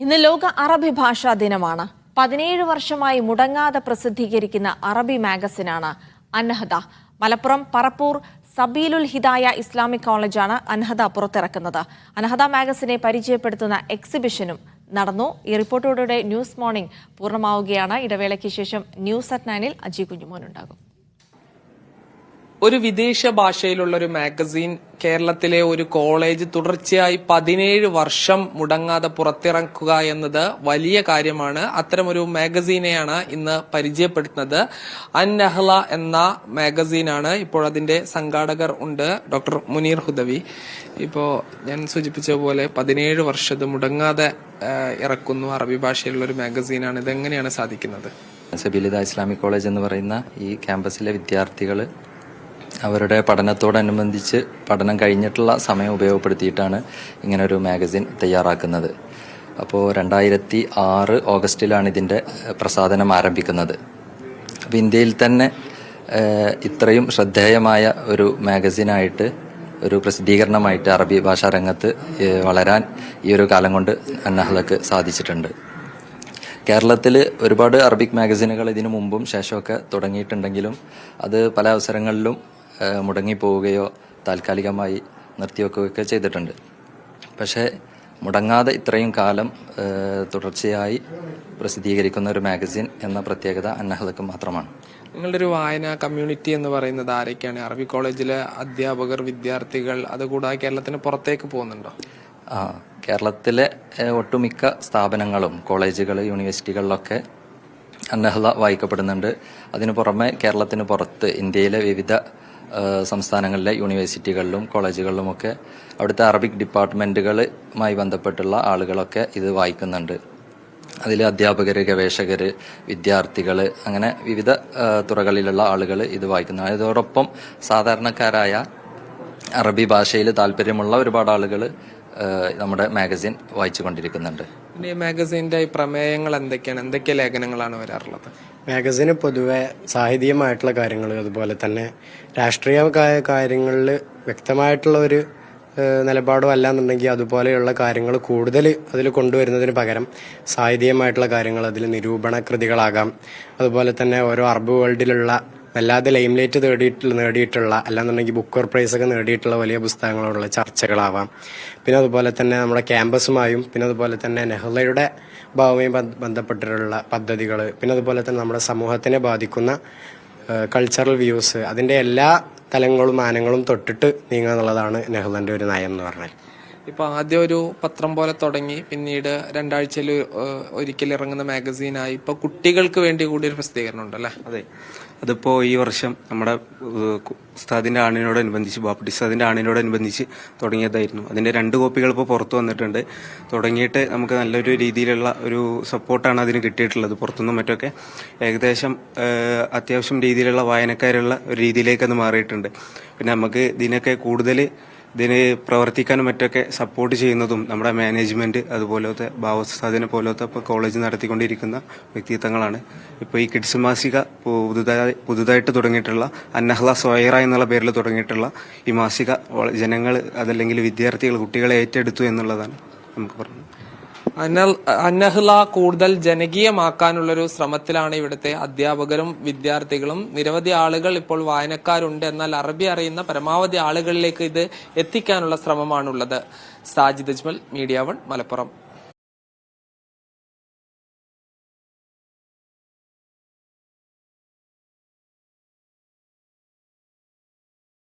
ഇന്ന് ലോക അറബി ഭാഷാ ദിനമാണ്. 17 വർഷമായി മുടങ്ങാതെ പ്രസിദ്ധീകരിക്കുന്ന അറബി മാഗസിനാണ് അന്നഹദ. മലപ്പുറം പറപ്പൂർ സബീലുൽ ഹിദായ ഇസ്ലാമിക് കോളേജാണ് അന്നഹദ പുറത്തിറക്കുന്നത്. അന്നഹദ മാഗസിനെ പരിചയപ്പെടുത്തുന്ന എക്സിബിഷനും നടന്നു. ഈ റിപ്പോർട്ടോടെ ന്യൂസ് മോർണിംഗ് പൂർണ്ണമാവുകയാണ്. ഇടവേളയ്ക്ക് ശേഷം ന്യൂസ് അറ്റ് 9-ൽ അജി കുഞ്ഞുമോനുണ്ടാകും. ഒരു വിദേശ ഭാഷയിലുള്ള ഒരു മാഗസീൻ കേരളത്തിലെ ഒരു കോളേജ് തുടർച്ചയായി 17 വർഷം മുടങ്ങാതെ പുറത്തിറക്കുക എന്നത് വലിയ കാര്യമാണ്. അത്തരമൊരു മാഗസീനെയാണ് ഇന്ന് പരിചയപ്പെടുത്തുന്നത്. അന്നഹ്ല എന്ന മാഗസീനാണ്. ഇപ്പോൾ അതിന്റെ സംഘാടകർ ഉണ്ട്, ഡോക്ടർ മുനീർ ഹുദവി. ഇപ്പോൾ ഞാൻ സൂചിപ്പിച്ച പോലെ 17 വർഷത് മുടങ്ങാതെ ഇറക്കുന്നു അറബി ഭാഷയിലുള്ള ഒരു മാഗസീനാണ്. ഇതെങ്ങനെയാണ് സാധിക്കുന്നത്? സബീലുൽ ഇസ്ലാമിക് കോളേജ് എന്ന് പറയുന്ന ഈ ക്യാമ്പസിലെ വിദ്യാർത്ഥികൾ അവരുടെ പഠനത്തോടനുബന്ധിച്ച് പഠനം കഴിഞ്ഞിട്ടുള്ള സമയം ഉപയോഗപ്പെടുത്തിയിട്ടാണ് ഇങ്ങനൊരു മാഗസിൻ തയ്യാറാക്കുന്നത്. അപ്പോൾ 2006 ഓഗസ്റ്റിലാണ് ഇതിൻ്റെ പ്രസാധനം ആരംഭിക്കുന്നത്. അപ്പോൾ ഇന്ത്യയിൽ തന്നെ ഇത്രയും ശ്രദ്ധേയമായ ഒരു മാഗസിനായിട്ട്, ഒരു പ്രസിദ്ധീകരണമായിട്ട് അറബി ഭാഷാ രംഗത്ത് വളരാൻ ഈ ഒരു കാലം കൊണ്ട് അന്നഹ്ലക്ക് സാധിച്ചിട്ടുണ്ട്. കേരളത്തിൽ ഒരുപാട് അറബിക് മാഗസിനുകൾ ഇതിനു മുമ്പും ശേഷമൊക്കെ തുടങ്ങിയിട്ടുണ്ടെങ്കിലും അത് പല അവസരങ്ങളിലും മുടങ്ങിപ്പോവുകയോ താൽക്കാലികമായി നിർത്തിവെക്കുകയൊക്കെ ചെയ്തിട്ടുണ്ട്. പക്ഷേ മുടങ്ങാതെ ഇത്രയും കാലം തുടർച്ചയായി പ്രസിദ്ധീകരിക്കുന്ന ഒരു മാഗസിൻ എന്ന പ്രത്യേകത അന്നഹ്ലക്ക് മാത്രമാണ്. നിങ്ങളുടെ ഒരു വായന കമ്മ്യൂണിറ്റി എന്ന് പറയുന്നത് ആരൊക്കെയാണ്? അറബി കോളേജിലെ അധ്യാപകർ, വിദ്യാർത്ഥികൾ, അതുകൂടാതെ കേരളത്തിന് പുറത്തേക്ക് പോകുന്നുണ്ടോ? കേരളത്തിലെ ഒട്ടുമിക്ക സ്ഥാപനങ്ങളും, കോളേജുകൾ, യൂണിവേഴ്സിറ്റികളിലൊക്കെ അന്നഹ്ല വായിക്കപ്പെടുന്നുണ്ട്. അതിനു പുറമെ കേരളത്തിന് പുറത്ത് ഇന്ത്യയിലെ വിവിധ സംസ്ഥാനങ്ങളിലെ യൂണിവേഴ്സിറ്റികളിലും കോളേജുകളിലുമൊക്കെ അവിടുത്തെ അറബിക് ഡിപ്പാർട്ട്മെന്റുകളുമായി ബന്ധപ്പെട്ടുള്ള ആളുകളൊക്കെ ഇത് വായിക്കുന്നുണ്ട്. അതിൽ അധ്യാപകർ, ഗവേഷകർ, വിദ്യാർത്ഥികൾ, അങ്ങനെ വിവിധ തുറകളിലുള്ള ആളുകൾ ഇത് വായിക്കുന്നു. അതോടൊപ്പം സാധാരണക്കാരായ അറബി ഭാഷയിൽ താല്പര്യമുള്ള ഒരുപാട് ആളുകൾ നമ്മുടെ മാഗസിൻ വായിച്ചു കൊണ്ടിരിക്കുന്നുണ്ട്. ഈ മാഗസിന്റെ പ്രമേയങ്ങൾ എന്തൊക്കെയാണ്? എന്തൊക്കെ ലേഖനങ്ങളാണ് വരാറുള്ളത്? മാഗസിന് പൊതുവെ സാഹിത്യമായിട്ടുള്ള കാര്യങ്ങൾ, അതുപോലെ തന്നെ രാഷ്ട്രീയമായ കാര്യങ്ങളിൽ വ്യക്തമായിട്ടുള്ള ഒരു നിലപാടോ അല്ലാന്നുണ്ടെങ്കിൽ അതുപോലെയുള്ള കാര്യങ്ങൾ കൂടുതൽ അതിൽ കൊണ്ടുവരുന്നതിന് പകരം സാഹിത്യമായിട്ടുള്ള കാര്യങ്ങൾ, അതിൽ നിരൂപണ കൃതികളാകാം, അതുപോലെ തന്നെ ഓരോ അറബ് വേൾഡിലുള്ള വല്ലാതെ ലൈംലൈറ്റ് നേടിയിട്ടുള്ള, അല്ലാന്നുണ്ടെങ്കിൽ ബുക്കർ പ്രൈസ് ഒക്കെ നേടിയിട്ടുള്ള വലിയ പുസ്തകങ്ങളോടുള്ള ചർച്ചകളാവാം. പിന്നെ അതുപോലെ തന്നെ നമ്മുടെ ക്യാമ്പസുമായും, പിന്നെ അതുപോലെ തന്നെ നെഹ്ലയുടെ ഭാവവുമായി ബന്ധപ്പെട്ടിട്ടുള്ള പദ്ധതികൾ, പിന്നെ അതുപോലെ തന്നെ നമ്മുടെ സമൂഹത്തിനെ ബാധിക്കുന്ന കൾച്ചറൽ വ്യൂസ്, അതിൻ്റെ എല്ലാ തലങ്ങളും മാനങ്ങളും തൊട്ടിട്ട് നീങ്ങുക എന്നുള്ളതാണ് നെഹ്ലന്റെ ഒരു നയം എന്ന് പറഞ്ഞാൽ. ഇപ്പൊ ആദ്യം ഒരു പത്രം പോലെ തുടങ്ങി, പിന്നീട് 2 ആഴ്ചയിൽ ഒരിക്കൽ ഇറങ്ങുന്ന മാഗസീനായി ഇപ്പൊ കുട്ടികൾക്ക് വേണ്ടി കൂടി ഒരു പ്രസിദ്ധീകരണം ഉണ്ടല്ലേ? അതെ, അതിപ്പോ ഈ വർഷം നമ്മുടെ ഉസ്താദിന്റെ ആണ്ടിനോടനുബന്ധിച്ച്, ബാപ്പുട്ടി ഉസ്താദിന്റെ ആണ്ടിനോടനുബന്ധിച്ച് തുടങ്ങിയതായിരുന്നു. അതിന്റെ 2 കോപ്പികൾ ഇപ്പോൾ പുറത്തു വന്നിട്ടുണ്ട്. തുടങ്ങിയിട്ട് നമുക്ക് നല്ലൊരു രീതിയിലുള്ള ഒരു സപ്പോർട്ടാണ് അതിന് കിട്ടിയിട്ടുള്ളത്. പുറത്തുനിന്നും മറ്റൊക്കെ ഏകദേശം അത്യാവശ്യം രീതിയിലുള്ള വായനക്കാരുള്ള ഒരു രീതിയിലേക്ക് അത് മാറിയിട്ടുണ്ട്. പിന്നെ നമുക്ക് ഇതിനൊക്കെ കൂടുതൽ ഇതിന് പ്രവർത്തിക്കാനും മറ്റൊക്കെ സപ്പോർട്ട് ചെയ്യുന്നതും നമ്മുടെ മാനേജ്മെന്റ്, അതുപോലത്തെ ഭാവസ്ഥാപന പോലത്തെ ഇപ്പോൾ കോളേജ് നടത്തിക്കൊണ്ടിരിക്കുന്ന വ്യക്തിത്വങ്ങളാണ്. ഇപ്പോൾ ഈ കിഡ്സ് മാസിക പുതുതായിട്ട് തുടങ്ങിയിട്ടുള്ള അന്നഹ്ല സോയറ എന്നുള്ള പേരിൽ തുടങ്ങിയിട്ടുള്ള ഈ മാസിക ജനങ്ങൾ, അതല്ലെങ്കിൽ വിദ്യാർത്ഥികൾ, കുട്ടികളെ ഏറ്റെടുത്തു എന്നുള്ളതാണ് നമുക്ക് പറയുന്നത്. അന്നഹ്ല കൂടുതൽ ജനകീയമാക്കാനുള്ളൊരു ശ്രമത്തിലാണ് ഇവിടുത്തെ അധ്യാപകരും വിദ്യാർത്ഥികളും. നിരവധി ആളുകൾ ഇപ്പോൾ വായനക്കാരുണ്ട്, എന്നാൽ അറബി അറിയുന്ന പരമാവധി ആളുകളിലേക്ക് ഇത് എത്തിക്കാനുള്ള ശ്രമമാണുള്ളത്. സാജിദ് അജ്മൽ, മീഡിയ 1, മലപ്പുറം.